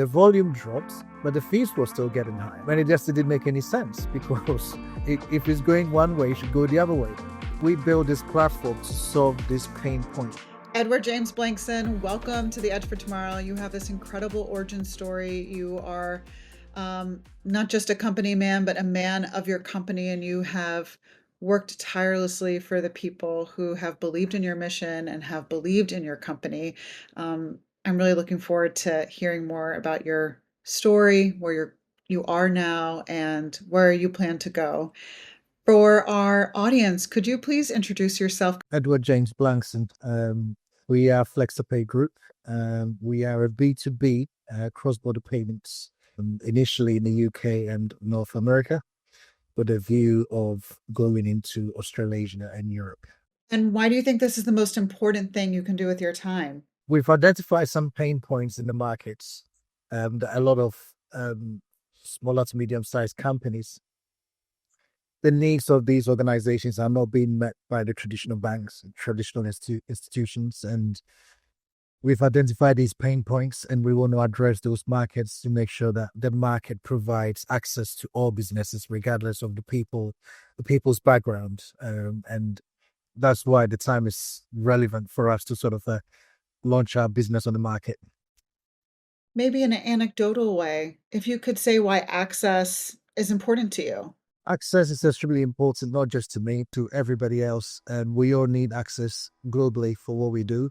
The volume drops, but the fees were still getting high. And it just didn't make any sense because if it's going one way, it should go the other way. We built this platform to solve this pain point. Edward James Blankson, welcome to The Edge for Tomorrow. You have this incredible origin story. You are not just a company man, but a man of your company, and you have worked tirelessly for the people who have believed in your mission and have believed in your company. I'm really looking forward to hearing more about your story, where you are now, and where you plan to go. For our audience, could you please introduce yourself? Edward James Blankson. We are Flixapay Group. We are a B2B cross-border payments, initially in the UK and North America, with a view of going into Australasia and Europe. And why do you think this is the most important thing you can do with your time? We've identified some pain points in the markets that a lot of smaller to medium-sized companies, the needs of these organizations are not being met by the traditional banks, traditional institutions, and we've identified these pain points, and we want to address those markets to make sure that the market provides access to all businesses, regardless of the people's background, and that's why the time is relevant for us to sort of launch our business on the market. Maybe in an anecdotal way, if you could say why access is important to you. Access is extremely important, not just to me, to everybody else, and we all need access globally for what we do.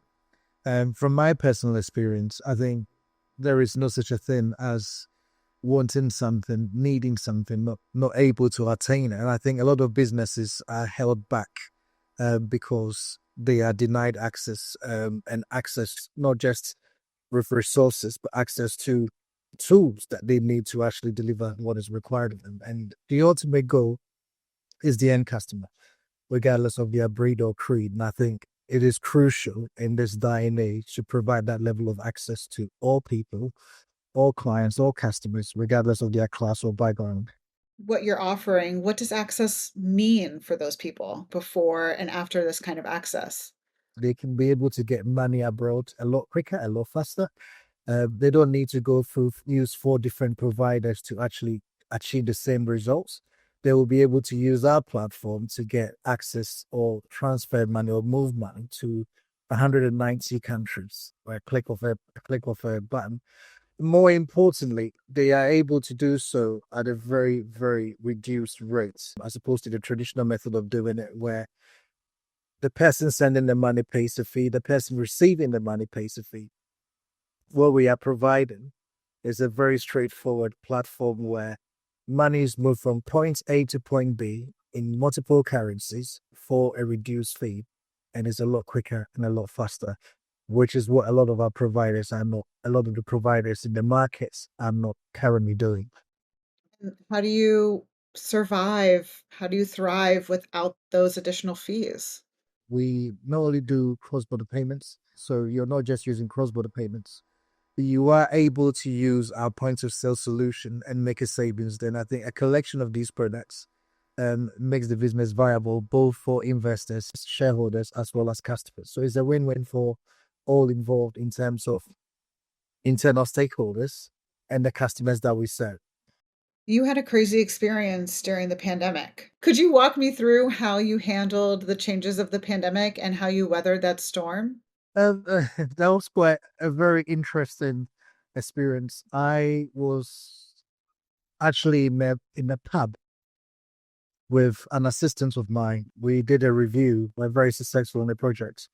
And from my personal experience, I think there is no such a thing as wanting something, needing something, not able to attain it. And I think a lot of businesses are held back because they are denied access, and access not just with resources, but access to tools that they need to actually deliver what is required of them. And the ultimate goal is the end customer, regardless of their breed or creed. And I think it is crucial in this day and age to provide that level of access to all people, all clients, all customers, regardless of their class or background. What you're offering, what does access mean for those people before and after this kind of access? They can be able to get money abroad a lot quicker, a lot faster. They don't need to use 4 different providers to actually achieve the same results. They will be able to use our platform to get access or transfer money or move money to 190 countries by a click of a button. More importantly, they are able to do so at a very, very reduced rate, as opposed to the traditional method of doing it, where the person sending the money pays a fee, the person receiving the money pays a fee. What we are providing is a very straightforward platform where money is moved from point A to point B in multiple currencies for a reduced fee, and it's a lot quicker and a lot faster, which is what a lot of the providers in the markets are not currently doing. How do you survive? How do you thrive without those additional fees? We not only do cross-border payments, so you're not just using cross-border payments, you are able to use our point of sale solution and make a savings. Then I think a collection of these products makes the business viable both for investors, shareholders, as well as customers. So it's a win-win for all involved in terms of internal stakeholders and the customers that we serve. You had a crazy experience during the pandemic. Could you walk me through how you handled the changes of the pandemic and how you weathered that storm? That was quite a very interesting experience. I was actually in a pub with an assistant of mine. We did a review. We're very successful in the project.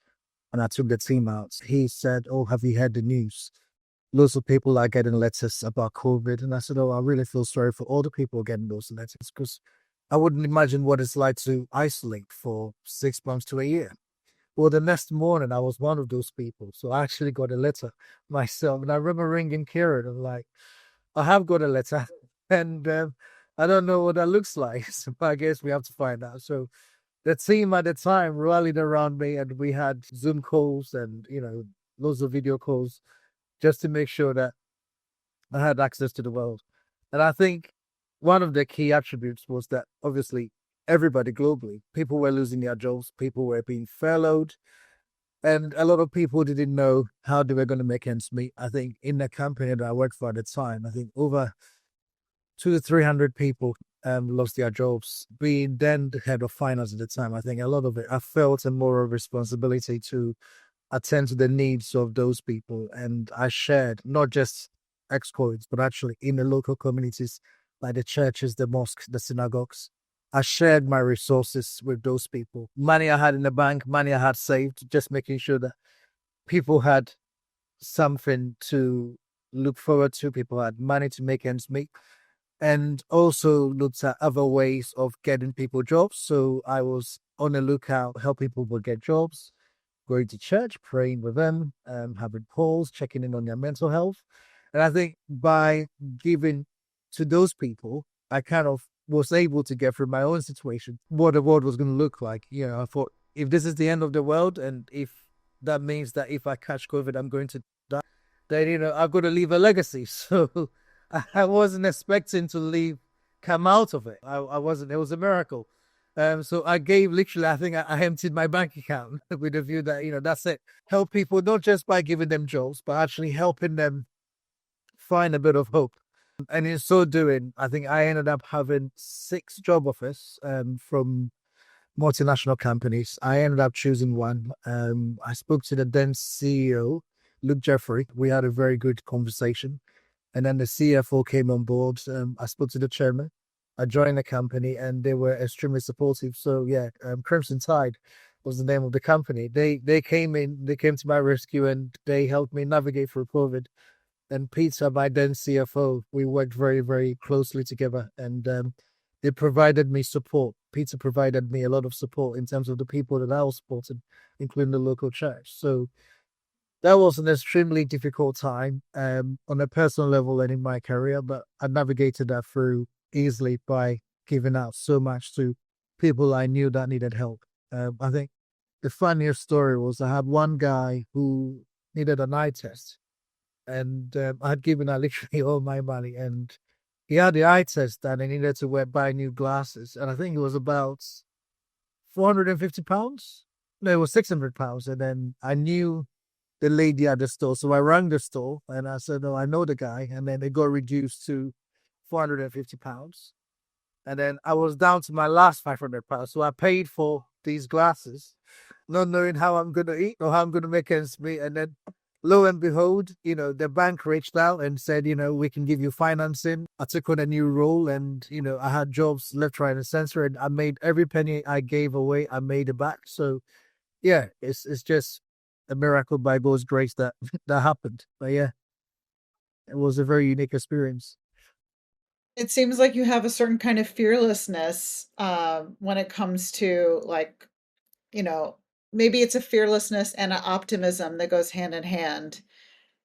And I took the team out. He said, "Oh, have you heard the news? Lots of people are getting letters about COVID." And I said, "Oh, I really feel sorry for all the people getting those letters, because I wouldn't imagine what it's like to isolate for 6 months to a year." Well, the next morning, I was one of those people. So I actually got a letter myself. And I remember ringing Kieran and like, "I have got a letter." And I don't know what that looks like. So I guess we have to find out. So the team at the time rallied around me, and we had Zoom calls and, loads of video calls just to make sure that I had access to the world. And I think one of the key attributes was that obviously everybody globally, people were losing their jobs, people were being furloughed, And a lot of people didn't know how they were going to make ends meet. I think in the company that I worked for at the time, I think over 200 to 300 people lost their jobs. Being then the head of finance at the time, I think a lot of it, I felt a moral responsibility to attend to the needs of those people. And I shared not just exploits, but actually in the local communities, like the churches, the mosques, the synagogues. I shared my resources with those people. Money I had in the bank, money I had saved, just making sure that people had something to look forward to, people had money to make ends meet, and also looked at other ways of getting people jobs. So I was on the lookout, helping people get jobs, going to church, praying with them, having calls, checking in on their mental health. And I think by giving to those people, I kind of was able to get through my own situation, what the world was going to look like. You know, I thought if this is the end of the world, and if that means that if I catch COVID, I'm going to die, then, you know, I've got to leave a legacy. So I wasn't expecting to come out of it. I wasn't, it was a miracle. So I gave literally, I think I emptied my bank account with a view that, you know, that's it. Help people, not just by giving them jobs, but actually helping them find a bit of hope. And in so doing, I think I ended up having 6 job offers from multinational companies. I ended up choosing one. I spoke to the then CEO, Luke Jeffrey. We had a very good conversation. And then the CFO came on board. I spoke to the chairman. I joined the company and they were extremely supportive. So yeah, Crimson Tide was the name of the company. They came in, they came to my rescue and they helped me navigate through COVID. And Peter, my then CFO, we worked very, very closely together and they provided me support. Peter provided me a lot of support in terms of the people that I was supporting, including the local church. So that was an extremely difficult time on a personal level and in my career, but I navigated that through easily by giving out so much to people I knew that needed help. I think the funniest story was I had one guy who needed an eye test, and I'd given out literally all my money, and he had the eye test and he needed to buy new glasses, and I think it was about £450. No, it was £600, and then I knew the lady at the store. So I rang the store and I said, "No, I know the guy." And then it got reduced to £450. And then I was down to my last £500. So I paid for these glasses, not knowing how I'm going to eat or how I'm going to make ends meet. And then lo and behold, you know, the bank reached out and said, you know, we can give you financing. I took on a new role and, you know, I had jobs left, right, and center. And I made every penny I gave away, I made it back. So yeah, it's just a miracle by God's grace that that happened. But yeah, it was a very unique experience. It seems like you have a certain kind of fearlessness when it comes to like, you know, maybe it's a fearlessness and an optimism that goes hand in hand.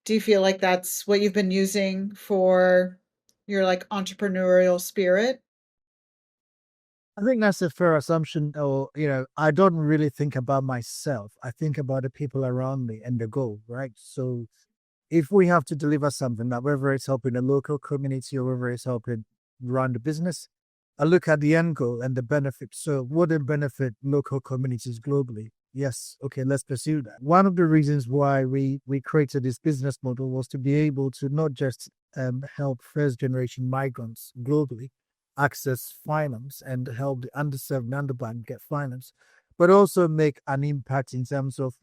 Do you feel like that's what you've been using for your like entrepreneurial spirit? I think that's a fair assumption. Or, you know, I don't really think about myself. I think about the people around me and the goal, right? So if we have to deliver something, now whether it's helping a local community or whether it's helping run the business, I look at the end goal and the benefit. So would it benefit local communities globally? Yes. Okay, let's pursue that. One of the reasons why we created this business model was to be able to not just help first generation migrants globally access finance and help the underserved and underbanked get finance, but also make an impact in terms of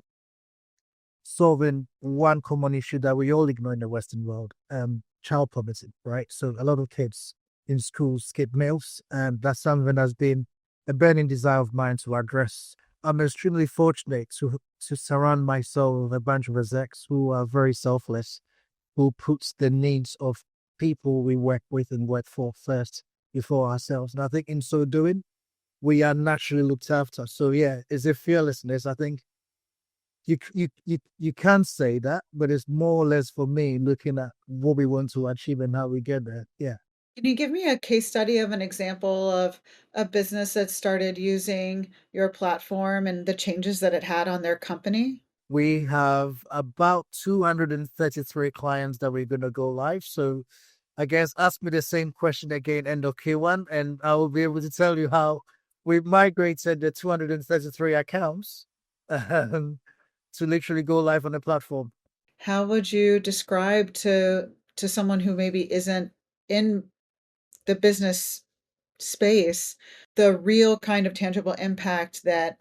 solving one common issue that we all ignore in the Western world, child poverty, right? So a lot of kids in schools skip meals, and that's something that's been a burning desire of mine to address. I'm extremely fortunate to surround myself with a bunch of execs who are very selfless, who puts the needs of people we work with and work for first before ourselves. And I think in so doing, we are naturally looked after. So yeah, is it fearlessness? I think you can say that, but it's more or less for me looking at what we want to achieve and how we get there. Yeah. Can you give me a case study of an example of a business that started using your platform and the changes that it had on their company? We have about 233 clients that we're going to go live. So I guess ask me the same question again, end of Q1, and I will be able to tell you how we migrated the 233 accounts to literally go live on the platform. How would you describe to someone who maybe isn't in the business space the real kind of tangible impact that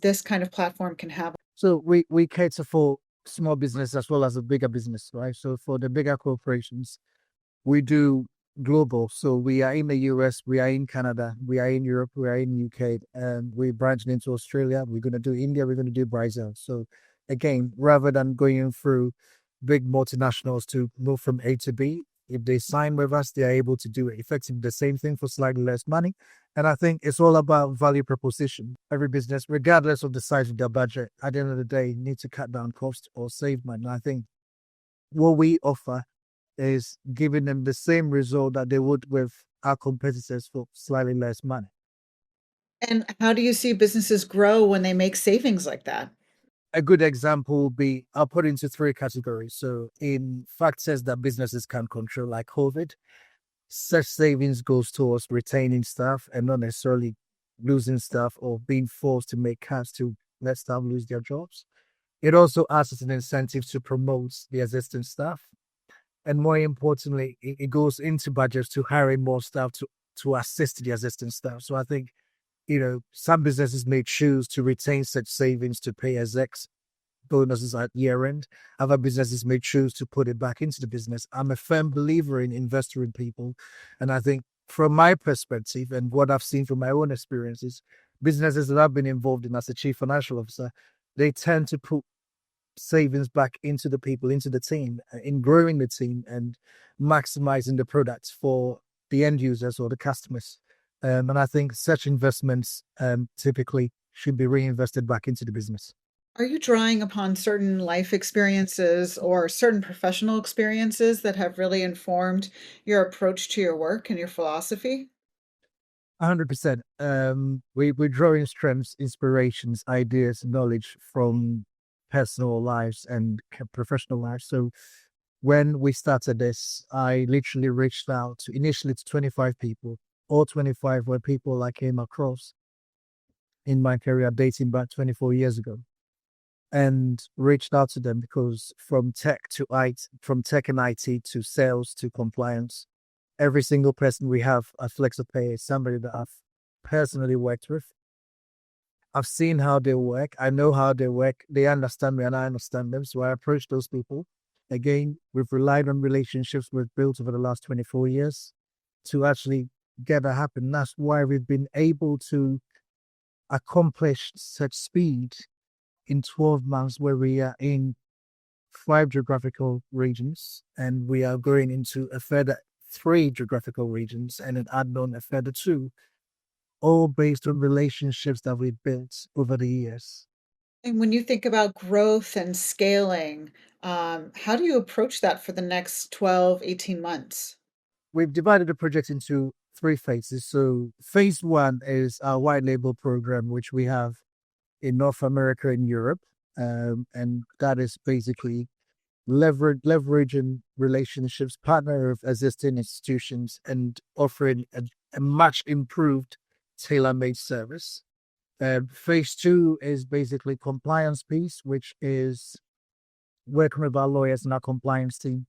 this kind of platform can have? So we cater for small business as well as a bigger business, right? So for the bigger corporations, we do global. So we are in the US, we are in Canada, we are in Europe, we are in UK, and we're branching into Australia. We're going to do India, we're going to do Brazil. So again, rather than going through big multinationals to move from A to B, if they sign with us, they are able to do effectively the same thing for slightly less money. And I think it's all about value proposition. Every business, regardless of the size of their budget, at the end of the day, need to cut down costs or save money. And I think what we offer is giving them the same result that they would with our competitors for slightly less money. And how do you see businesses grow when they make savings like that? A good example would be I'll put into three categories. So in factors that businesses can control, like COVID, such savings goes towards retaining staff and not necessarily losing staff or being forced to make cuts to let staff lose their jobs. It also acts as an incentive to promote the existing staff. And more importantly, it goes into budgets to hiring more staff to assist the existing staff. So I think, some businesses may choose to retain such savings to pay execs bonuses at year end. Other businesses may choose to put it back into the business. I'm a firm believer in investing in people. And I think from my perspective and what I've seen from my own experiences, businesses that I've been involved in as a chief financial officer, they tend to put savings back into the people, into the team, in growing the team and maximizing the products for the end users or the customers. And I think such investments typically should be reinvested back into the business. Are you drawing upon certain life experiences or certain professional experiences that have really informed your approach to your work and your philosophy? 100%. We're drawing strengths, inspirations, ideas, knowledge from personal lives and professional lives. So when we started this, I literally reached out to initially to 25 people. All 25 were people I came across in my career dating back 24 years ago, and reached out to them because from tech to IT, from tech and IT to sales to compliance, every single person we have at Flixapay is somebody that I've personally worked with. I've seen how they work. I know how they work. They understand me and I understand them. So I approach those people. Again, we've relied on relationships we've built over the last 24 years to actually get that happen. That's why we've been able to accomplish such speed in 12 months, where we are in 5 geographical regions and we are going into a further 3 geographical regions and an add-on a further 2, all based on relationships that we've built over the years. And when you think about growth and scaling, how do you approach that for the next 12, 18 months? We've divided the project into 3 phases. So phase 1 is our white label program, which we have in North America and Europe. And that is basically leveraging relationships, partner with existing institutions, and offering a much improved tailor-made service. Phase 2 is basically compliance piece, which is working with our lawyers and our compliance team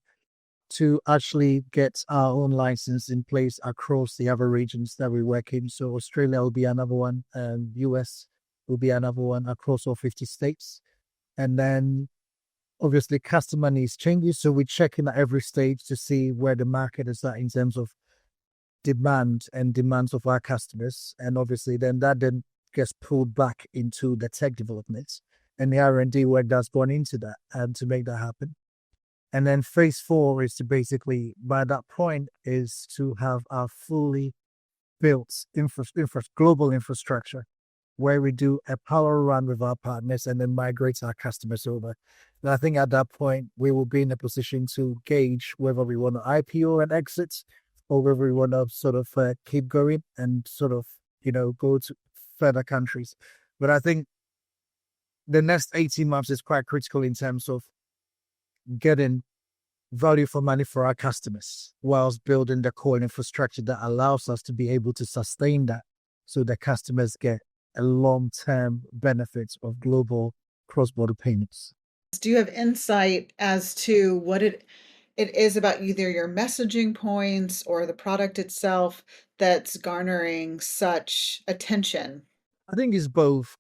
to actually get our own license in place across the other regions that we work in. So Australia will be another one, and US will be another one across all 50 states. And then obviously customer needs changes. So we're checking at every stage to see where the market is at in terms of demand and demands of our customers. And obviously then that then gets pulled back into the tech developments and the R&D work that's gone into that and to make that happen. And then phase 4 is to basically, by that point, is to have our fully built global infrastructure where we do a power run with our partners and then migrate our customers over. And I think at that point, we will be in a position to gauge whether we want to IPO and exit or whether we want to sort of keep going and sort of, go to further countries. But I think the next 18 months is quite critical in terms of getting value for money for our customers whilst building the core infrastructure that allows us to be able to sustain that so the customers get a long-term benefits of global cross-border payments. Do you have insight as to what it is about either your messaging points or the product itself that's garnering such attention? I think it's both.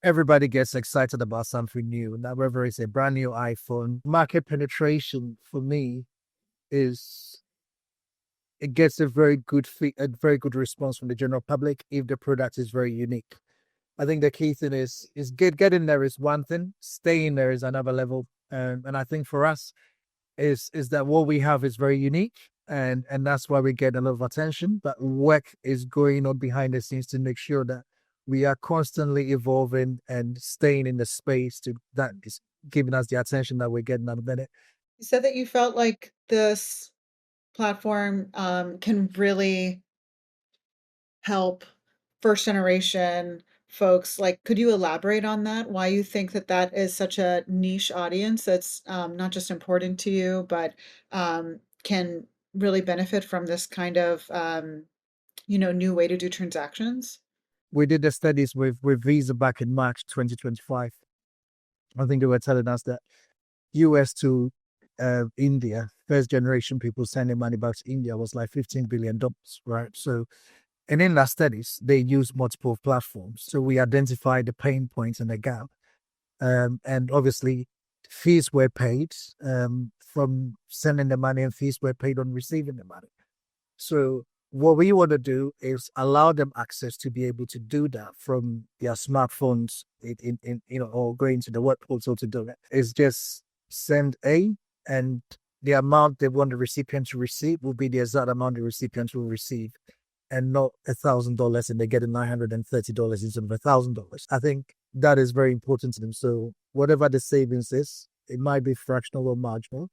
Everybody gets excited about something new. Now, whether it's a brand new iPhone, market penetration for me is it gets a very good response from the general public if the product is very unique. I think the key thing is getting there is one thing, staying there is another level. And I think for us is that what we have is very unique, and that's why we get a lot of attention. But work is going on behind the scenes to make sure that we are constantly evolving and staying in the space to that is giving us the attention that we're getting at the minute. You said that you felt like this platform can really help first generation folks. Like, could you elaborate on that? Why you think that that is such a niche audience that's not just important to you, but can really benefit from this kind of new way to do transactions? We did the studies with Visa back in March 2025. I think they were telling us that US to India, first generation people sending money back to India was like $15 billion, right? So, and in that studies, they use multiple platforms. So we identified the pain points and the gap. And obviously, fees were paid from sending the money, and fees were paid on receiving the money. So what we want to do is allow them access to be able to do that from their smartphones, or going to the web portal to do it. It's just send and the amount they want the recipient to receive will be the exact amount the recipient will receive, and not $1,000 and they get $930 instead of $1,000. I think that is very important to them. So whatever the savings is, it might be fractional or marginal,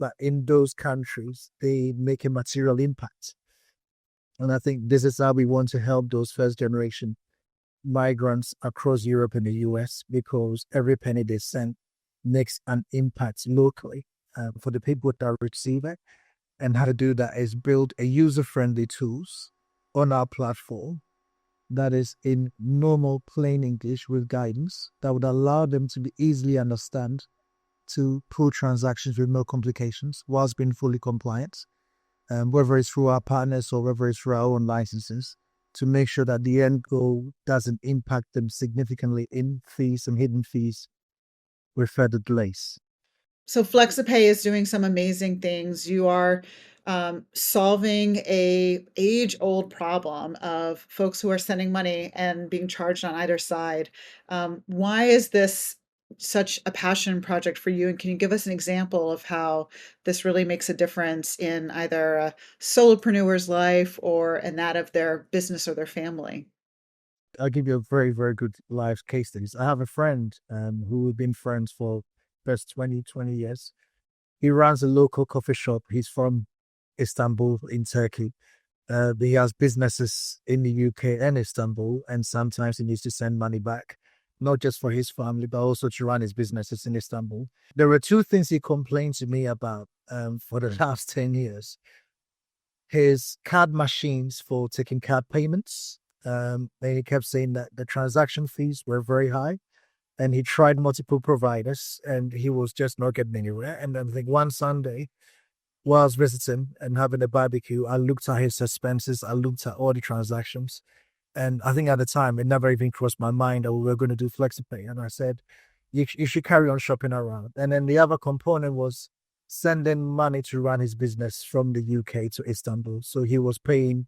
but in those countries, they make a material impact. And I think this is how we want to help those first generation migrants across Europe and the US, because every penny they send makes an impact locally for the people that receive it. And how to do that is build a user-friendly tools on our platform that is in normal plain English with guidance that would allow them to be easily understand, to pull transactions with no complications whilst being fully compliant, whether it's through our partners or whether it's through our own licenses, to make sure that the end goal doesn't impact them significantly in fees and hidden fees with further delays. So Flexapay is doing some amazing things. You are solving a age-old problem of folks who are sending money and being charged on either side. Why is this such a passion project for you? And can you give us an example of how this really makes a difference in either a solopreneur's life or in that of their business or their family? I'll give you a very, very good live case studies. I have a friend who we've been friends for best 20 years. He runs a local coffee shop. He's from Istanbul in Turkey. He has businesses in the UK and Istanbul, and sometimes he needs to send money back, not just for his family, but also to run his businesses in Istanbul. There were two things he complained to me about for the last 10 years. His card machines for taking card payments. And he kept saying that the transaction fees were very high, and he tried multiple providers and he was just not getting anywhere. And I think one Sunday, while I was visiting and having a barbecue, I looked at his expenses, I looked at all the transactions, and I think at the time it never even crossed my mind that we were going to do Flexapay. And I said, you should carry on shopping around. And then the other component was sending money to run his business from the UK to Istanbul. So he was paying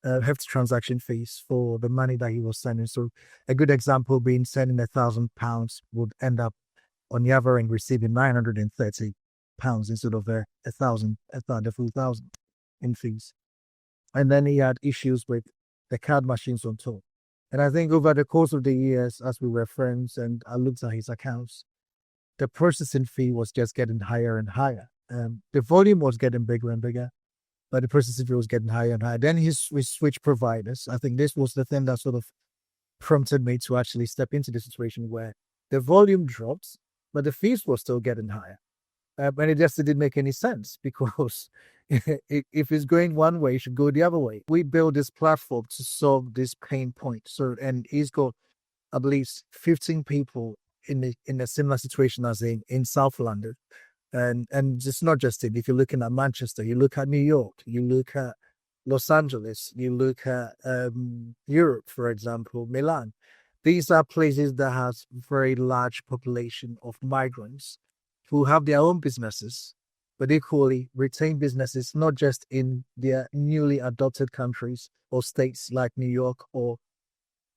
hefty transaction fees for the money that he was sending. So a good example being sending £1,000 would end up on the other end receiving £930 instead of the full thousand in fees. And then he had issues with the card machines on top. And I think over the course of the years, as we were friends and I looked at his accounts, the processing fee was just getting higher and higher. The volume was getting bigger and bigger, but the processing fee was getting higher and higher. Then we switched providers. I think this was the thing that sort of prompted me to actually step into the situation where the volume dropped, but the fees were still getting higher. And it just didn't make any sense, because if it's going one way, it should go the other way. We built this platform to solve this pain point. So, and he's got, I believe, 15 people in a similar situation as in South London. And it's not just it. If you're looking at Manchester, you look at New York, you look at Los Angeles, you look at Europe, for example, Milan. These are places that has very large population of migrants who have their own businesses, but equally retain businesses not just in their newly adopted countries or states like New York or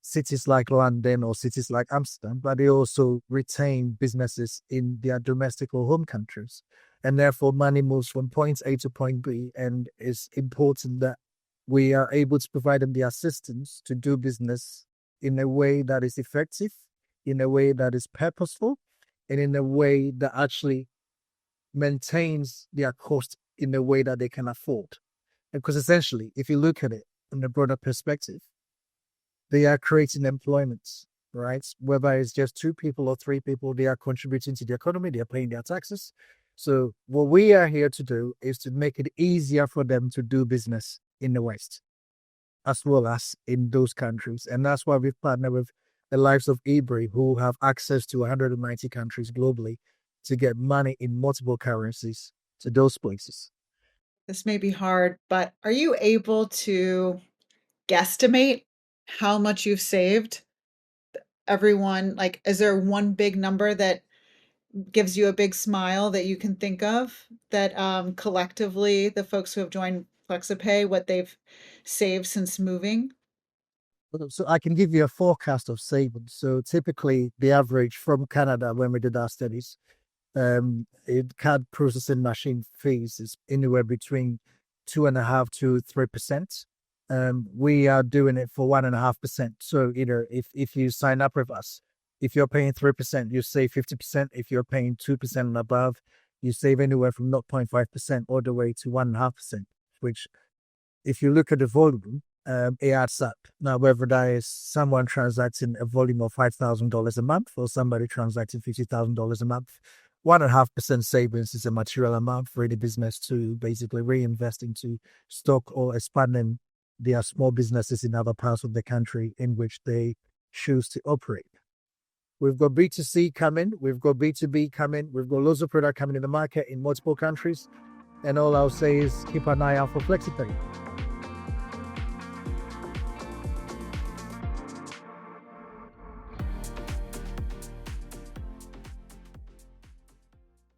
cities like London or cities like Amsterdam, but they also retain businesses in their domestic or home countries. And therefore, money moves from point A to point B. And it's important that we are able to provide them the assistance to do business in a way that is effective, in a way that is purposeful, and in a way that actually maintains their cost in a way that they can afford. Because essentially, if you look at it from a broader perspective, they are creating employment, right? Whether it's just 2 people or 3 people, they are contributing to the economy, they are paying their taxes. So what we are here to do is to make it easier for them to do business in the West, as well as in those countries. And that's why we've partnered with the likes of eBay, who have access to 190 countries globally to get money in multiple currencies to those places. This may be hard, but are you able to guesstimate how much you've saved everyone? Like, is there one big number that gives you a big smile that you can think of that collectively the folks who have joined Flexapay, what they've saved since moving? So I can give you a forecast of savings. So typically, the average from Canada when we did our studies, card processing machine fees is anywhere between 2.5% to 3%. We are doing it for 1.5%. So either if you sign up with us, if you're paying 3%, you save 50%. If you're paying 2% and above, you save anywhere from 0.5% all the way to 1.5%, which if you look at the volume, it adds up. Now, whether that is someone transacting a volume of $5,000 a month or somebody transacting $50,000 a month, 1.5% savings is a material amount for any business to basically reinvest into stock or expanding their small businesses in other parts of the country in which they choose to operate. We've got B2C coming, we've got B2B coming, we've got loads of product coming in the market in multiple countries. And all I'll say is keep an eye out for Flexipay.